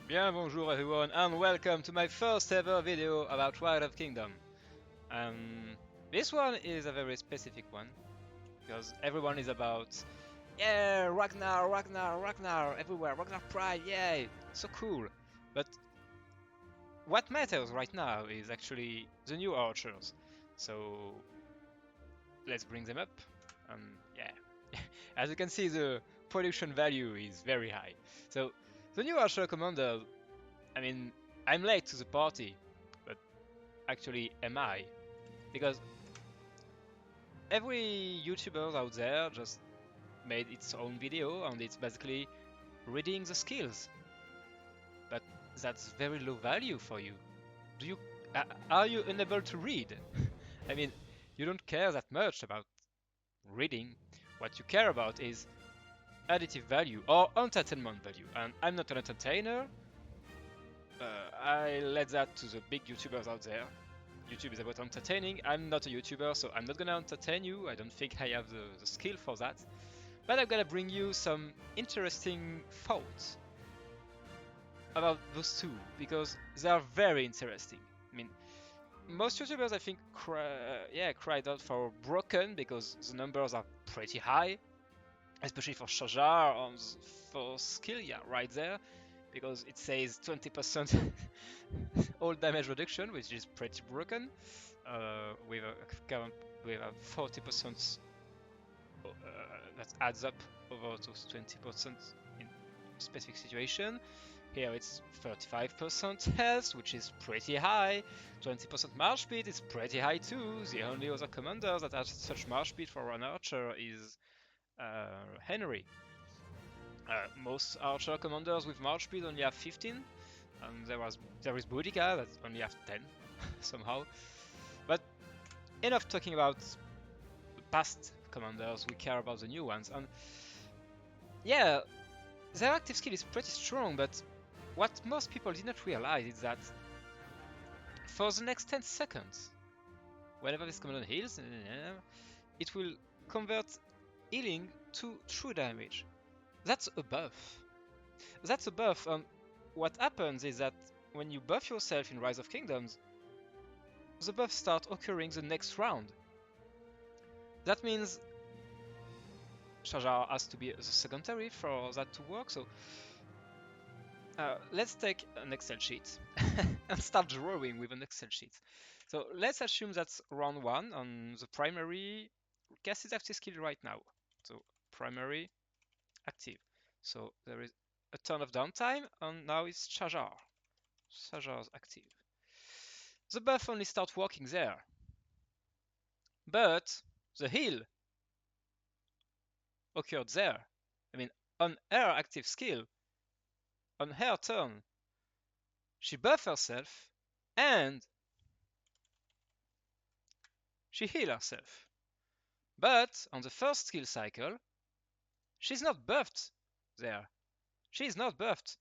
Bien bonjour everyone and welcome to my first ever video about Rise of Kingdom. This one is a very specific one because everyone is about yeah Ragnar, Ragnar, Ragnar everywhere, Ragnar Pride, yay, so cool. But what matters right now is actually the new archers. So let's bring them up. Yeah, as you can see, the production value is very high. So the new archer commander. I mean, I'm late to the party, but actually am I? Because every YouTuber out there just made its own video and it's basically reading the skills. But that's very low value for you. Do you are you unable to read? I mean, you don't care that much about reading. What you care about is additive value or entertainment value. And I'm not an entertainer. I let that to the big YouTubers out there. YouTube is about entertaining. I'm not a YouTuber, so I'm not gonna entertain you. I don't think I have the skill for that. But I'm gonna bring you some interesting thoughts about those two because they are very interesting. I mean, most YouTubers I think cried out for broken because the numbers are pretty high, especially for Shajar on for skill, yeah, right there, because it says 20% all damage reduction, which is pretty broken. With a current with a 40% that adds up over to 20% in specific situation. Here it's 35% health, which is pretty high. 20% march speed is pretty high too. The only other commander that has such march speed for an archer is Henry. Most archer commanders with march speed only have 15, and there is Boudica that only have 10 somehow. But enough talking about the past commanders, we care about the new ones. And yeah, their active skill is pretty strong, but what most people did not realize is that for the next 10 seconds, whenever this commander heals, it will convert healing to true damage. That's a buff. That's a buff, and what happens is that when you buff yourself in Rise of Kingdoms, the buffs start occurring the next round. That means Shajar has to be the secondary for that to work, so let's take an Excel sheet and start drawing with an Excel sheet. So let's assume that's round 1 on the primary. Cast is active skill right now. So primary active. So there is a turn of downtime and now it's Shajar. Shajar's active. The buff only starts working there. But the heal occurred there. I mean, on her active skill, on her turn, she buffed herself and she healed herself. But on the first skill cycle, she's not buffed there. She's not buffed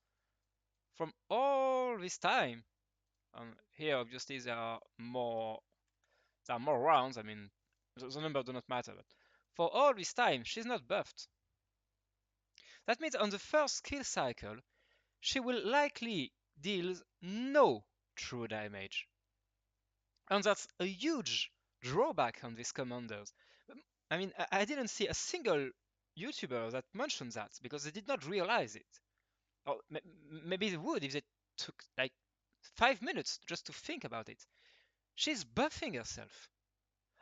from all this time. And here, obviously, there are more rounds. I mean, the number do not matter. But for all this time, she's not buffed. That means on the first skill cycle, she will likely deal no true damage. And that's a huge drawback on these commanders. I mean, I didn't see a single YouTuber that mentioned that because they did not realize it. Or maybe they would if they took like 5 minutes just to think about it. She's buffing herself.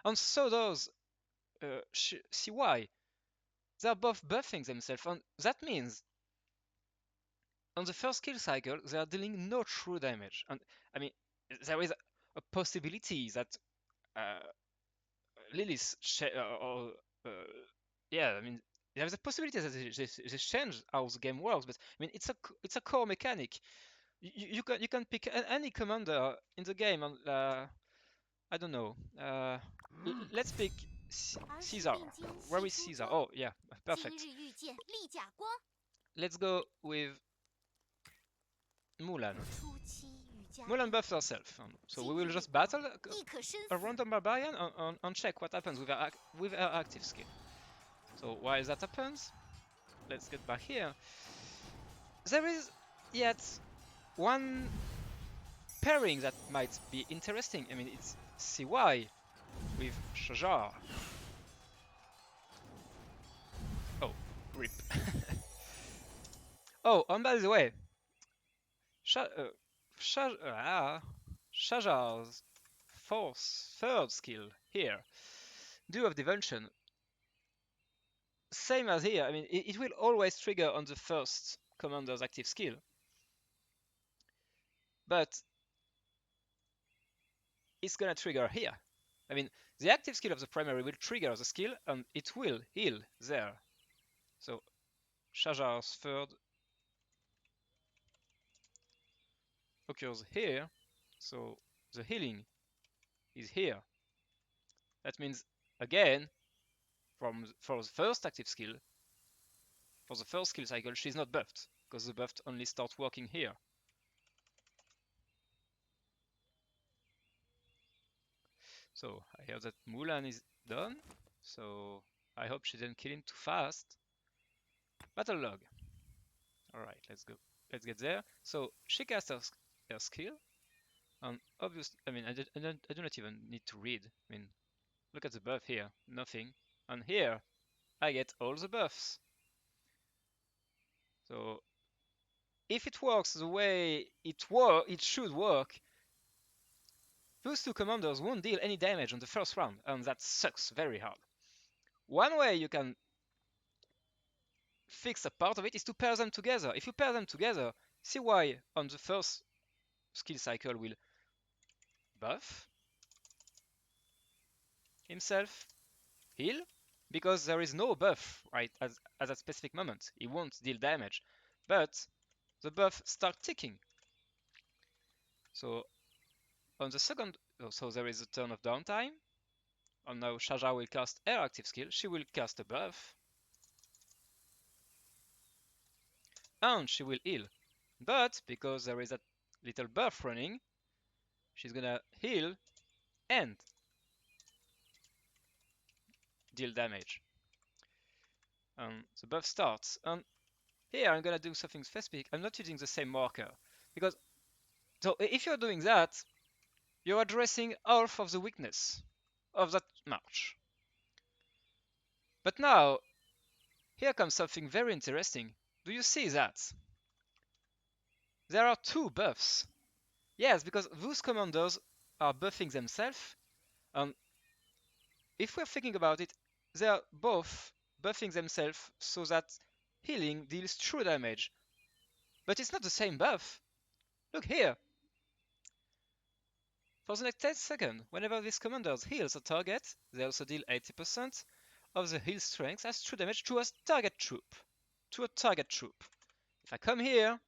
And so does CY. They're both buffing themselves. And that means on the first kill cycle, they are dealing no true damage. And I mean, there is a possibility that uh, Lilith, or yeah, I mean, there is a possibility that they change how the game works. But I mean, it's a core mechanic. You can pick any commander in the game, and I don't know. Let's pick Caesar. Where is Caesar? Oh yeah, perfect. Let's go with Mulan. Mulan buffs herself, so we will just battle a random barbarian and check what happens with her active skill. So while that happens, let's get back here. There is yet one pairing that might be interesting. I mean, it's CY with Shajar. Oh, rip. Oh, and by the way, Sha Shajar's third skill here, Dew of Devotion, same as here. I mean, it will always trigger on the first commander's active skill, but it's gonna trigger here. I mean, the active skill of the primary will trigger the skill, and it will heal there. So Shajar's third occurs here, so the healing is here. That means, again, for the first active skill, for the first skill cycle, she's not buffed, because the buff only starts working here. So I hear that Mulan is done, so I hope she didn't kill him too fast. Battle log. Alright, let's go. Let's get there. So she casts her skill, and obviously, I mean, I do not even need to read. I mean, look at the buff here, nothing. And here, I get all the buffs. So if it works the way it should work, those two commanders won't deal any damage on the first round, and that sucks very hard. One way you can fix a part of it is to pair them together. If you pair them together, CY on the first skill cycle will buff himself, heal, because there is no buff right at that specific moment. He won't deal damage, but the buff start ticking. So on the second, so there is a turn of downtime, and now Shajar will cast her active skill. She will cast a buff, and she will heal. But because there is that little buff running, she's gonna heal and deal damage. And the buff starts. And here I'm gonna do something specific. I'm not using the same marker because so if you're doing that, you're addressing half of the weakness of that march. But now, here comes something very interesting. Do you see that? There are two buffs. Yes, because those commanders are buffing themselves, and if we're thinking about it, they are both buffing themselves so that healing deals true damage. But it's not the same buff. Look here. For the next 10 seconds, whenever this commander heals a target, they also deal 80% of the heal strength as true damage to a target troop. To a target troop. If I come here,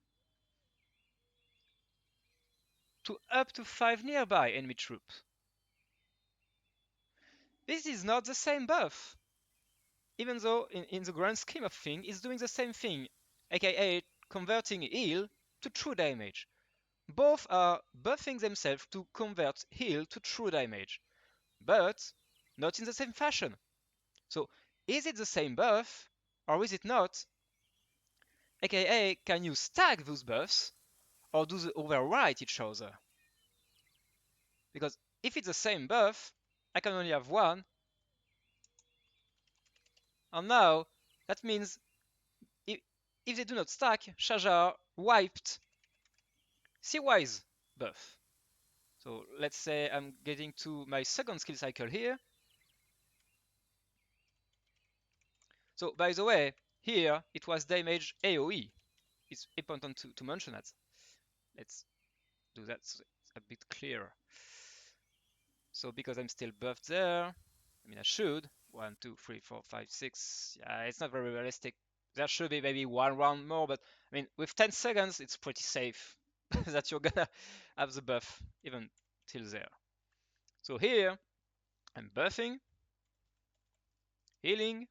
to up to 5 nearby enemy troops. This is not the same buff. Even though in the grand scheme of things, it's doing the same thing, aka converting heal to true damage. Both are buffing themselves to convert heal to true damage, but not in the same fashion. So is it the same buff or is it not? AKA, can you stack those buffs or do they overwrite each other? Because if it's the same buff, I can only have one. And now that means if they do not stack, Shajar wiped CY's buff. So let's say I'm getting to my second skill cycle here. So by the way, here it was damage AoE. It's important to mention that. Let's do that so it's a bit clearer. So because I'm still buffed there, I mean I should. 1, 2, 3, 4, 5, 6. Yeah, it's not very realistic. There should be maybe one round more, but I mean with 10 seconds it's pretty safe that you're gonna have the buff even till there. So here I'm buffing, healing,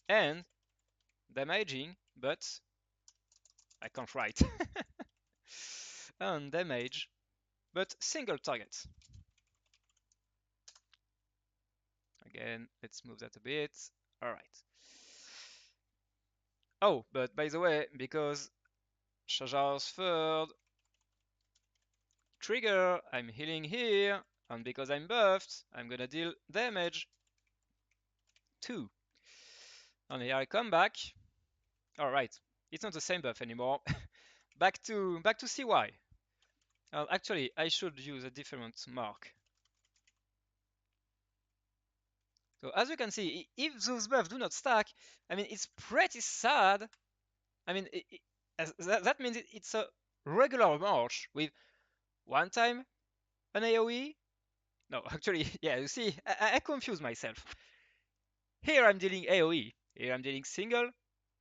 and damaging, but I can't write. And damage, but single target. Again, let's move that a bit. All right. Oh, but by the way, because Shajar's third. Trigger, I'm healing here, and because I'm buffed, I'm gonna deal damage 2. And here I come back. Alright, it's not the same buff anymore. back to CY. Actually, I should use a different mark. So as you can see, if those buffs do not stack, I mean, it's pretty sad. I mean, that means it's a regular march with one time an AoE. No, actually, yeah, you see, I confuse myself. Here I'm dealing AoE, here I'm dealing single,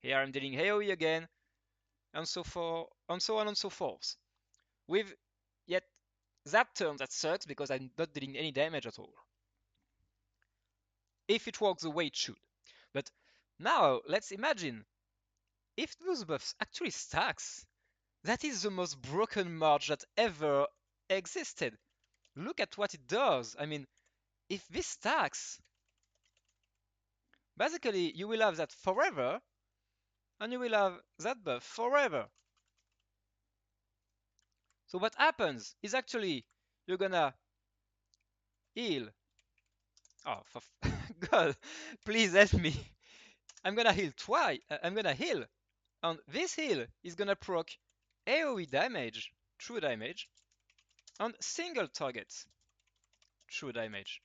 here I'm dealing AoE again, and so forth, and so on and so forth. With yet that turn that sucks because I'm not dealing any damage at all. If it works the way it should. But now let's imagine if those buffs actually stacks. That is the most broken march that ever existed. Look at what it does. I mean, if this stacks, basically you will have that forever, and you will have that buff forever. So what happens is actually you're gonna heal. Oh, for God, please help me. I'm gonna heal twice. I'm gonna heal, and this heal is gonna proc AoE damage, true damage, on single targets, true damage.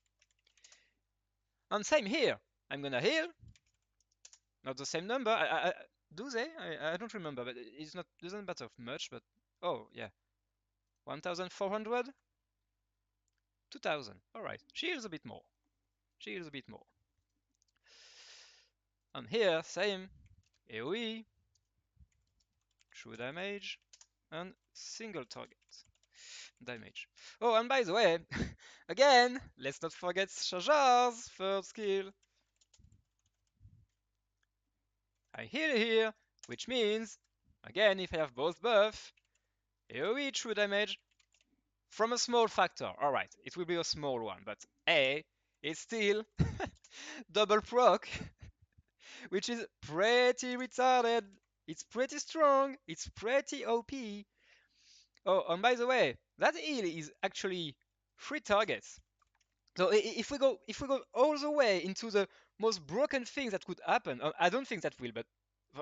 And same here. I'm gonna heal, not the same number. Do they? I don't remember, but it's not doesn't matter much. But oh yeah, 1,400, 2,000. All right, she heals a bit more. She heals a bit more. And here, same AOE, true damage, and single target damage. Oh, and by the way, again, let's not forget Shajar's third skill. I heal here, which means, again, if I have both buff, AOE true damage from a small factor. Alright, it will be a small one, but A is still double proc, which is pretty retarded. It's pretty strong, it's pretty OP. Oh, and by the way, that heal is actually 3 targets. So if we go all the way into the most broken things that could happen, I don't think that will, but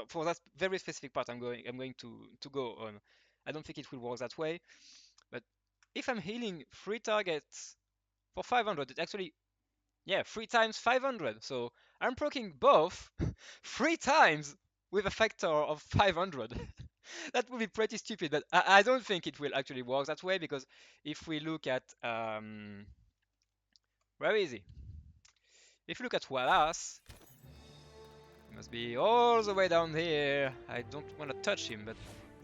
for that very specific part, I'm going to go on. I don't think it will work that way. But if I'm healing 3 targets for 500, it's actually, yeah, 3 times 500. So I'm proccing both 3 times with a factor of 500. That would be pretty stupid, but I don't think it will actually work that way because if we look at, where is he? If you look at Wallace, he must be all the way down here. I don't want to touch him, but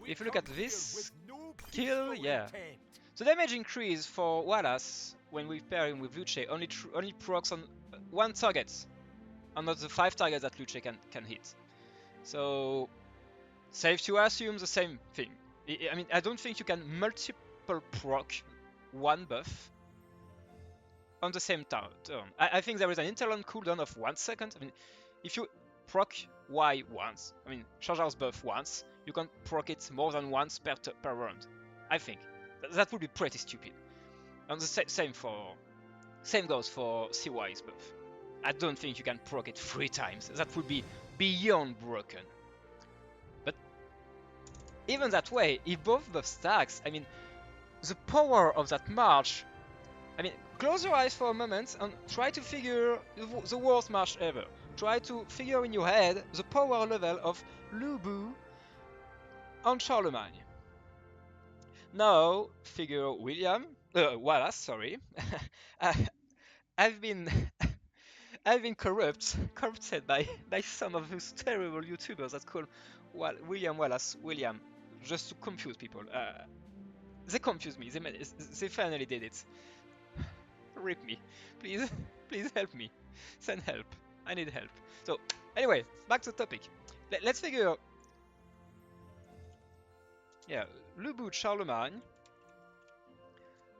if you look at this kill, yeah. So damage increase for Wallace when we pair him with Luce only procs on 1 target, and not the 5 targets that Luce can hit. So safe to assume the same thing. I mean, I don't think you can multiple proc 1 buff on the same turn. I think there is an interland cooldown of 1 second. I mean, if you proc Y once, I mean, Shajar's buff once, you can proc it more than once per round. I think. That would be pretty stupid. And the same goes for CY's buff. I don't think you can proc it 3 times. That would be beyond broken. But even that way, if both buffs stacks, I mean, the power of that march. I mean, close your eyes for a moment and try to figure the worst march ever. Try to figure in your head the power level of Lubu and Charlemagne. Now, figure Wallace, sorry. I've been I've been corrupted by some of those terrible YouTubers that call William Wallace William, just to confuse people. They confused me. They finally did it. Rip me, please, please help me. Send help. I need help. So anyway, back to the topic. Let's figure. Yeah, Lubu Charlemagne,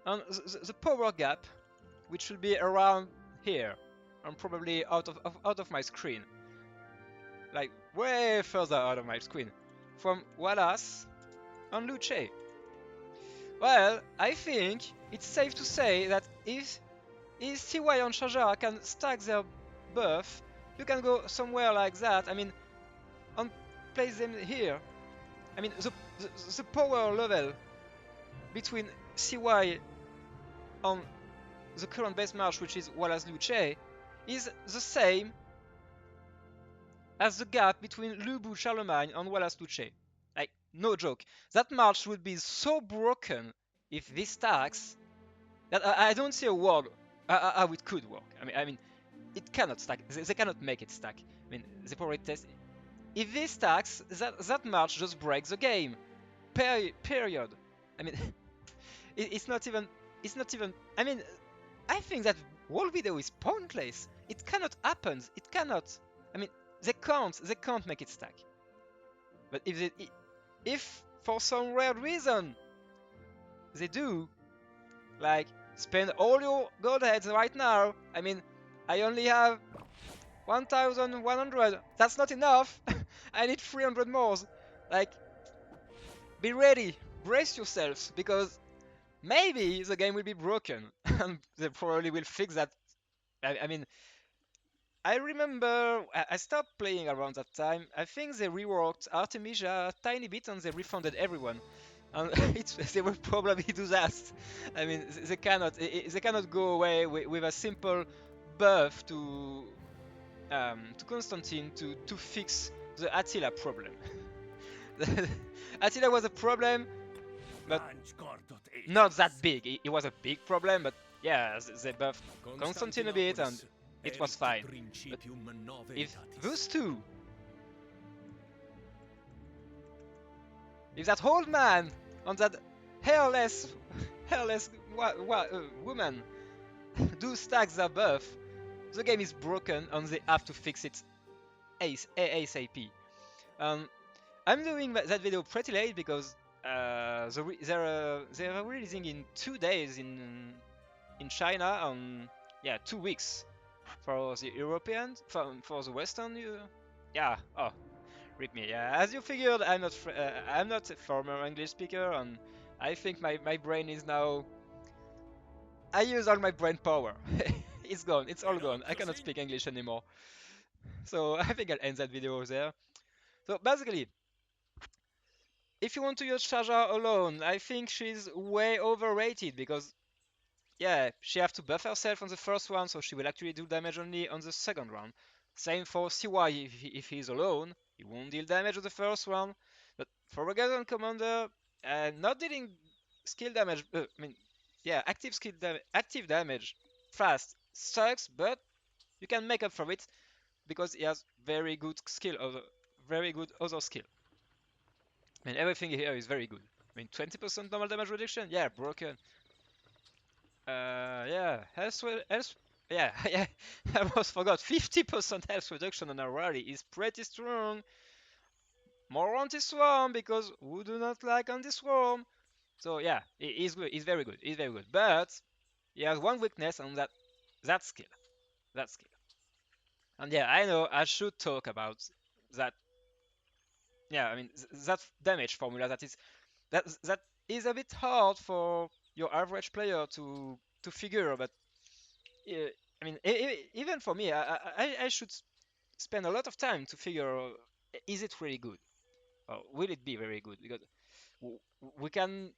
and the power gap, which will be around here, and probably out of my screen, like way further out of my screen, from Wallace on Luce? Well, I think it's safe to say that if CY and Shajar can stack their buff, you can go somewhere like that. I mean, and place them here. I mean, the power level between CY and the current base march, which is Wallace Luce, is the same as the gap between Lubu Charlemagne and Wallace Luce. Like, no joke. That march would be so broken if this stacks that I don't see a world how it could work. I mean, it cannot stack. They cannot make it stack. I mean, the power test. If this stacks, that march just breaks the game. Period. I mean, it's not even. It's not even. I mean, I think that whole video is pointless. It cannot happen. It cannot. I mean, they can't. They can't make it stack. But if for some rare reason they do, like spend all your gold heads right now. I mean, I only have 1,100. That's not enough. I need 300 more. Like, be ready. Brace yourselves because maybe the game will be broken and they probably will fix that. I mean, I remember I stopped playing around that time. I think they reworked Artemisia a tiny bit and they refunded everyone. And they will probably do that. I mean, they cannot go away with a simple buff to Constantine to fix the Attila problem. Attila was a problem, but not that big. It was a big problem, but yeah, they buffed Constantine a bit and it was fine. But if those two, if that old man and that hairless woman do stack their buff, the game is broken and they have to fix it ASAP. I'm doing that video pretty late because they're releasing in 2 days in China on 2 weeks for the Europeans for the Western. Yeah. Oh, rip me. Yeah. As you figured, I'm not a former English speaker, and I think my brain is now. I use all my brain power. It's gone. It's all gone. I cannot speak English anymore. So I think I'll end that video there. So basically, if you want to use Shajar alone, I think she's way overrated because, yeah, she have to buff herself on the first one, so she will actually do damage only on the second round. Same for CY, if he's alone, he won't deal damage on the first one. But for a Garden Commander, not dealing skill damage, active damage fast sucks, but you can make up for it because he has very good other skill. I mean, everything here is very good. I mean, 20% normal damage reduction? Yeah, broken. Yeah, yeah, yeah, I almost forgot. 50% health reduction on a rally is pretty strong. More anti-swarm, because who do not like anti-swarm? So yeah, he's good. He's very good. He's very good. But he has one weakness, and that skill. That skill. And yeah, I know I should talk about that. Yeah, I mean that damage formula that is a bit hard for your average player to figure. But I mean, even for me, I should spend a lot of time to figure is it really good or will it be very good? Because we can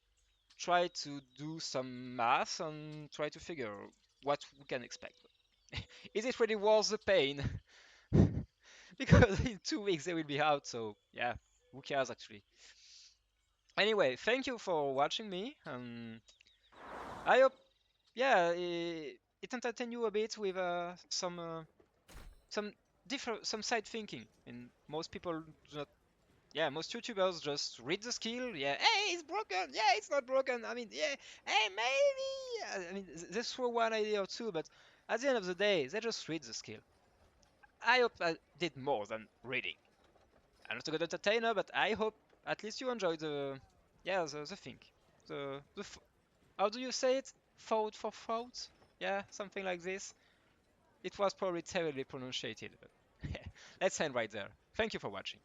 try to do some math and try to figure what we can expect. Is it really worth the pain? Because in 2 weeks they will be out, so yeah, who cares actually? Anyway, thank you for watching me. I hope, yeah, it entertained you a bit with some some side thinking. And most people do not. Yeah, most YouTubers just read the skill. Yeah, hey, it's broken. Yeah, it's not broken. I mean, yeah, hey, maybe. I mean, they throw one idea or two, but at the end of the day, they just read the skill. I hope I did more than reading. I'm not a good entertainer, but I hope at least you enjoy the thing. How do you say it? Thought for thought? Yeah, something like this. It was probably terribly pronounced, but let's end right there. Thank you for watching.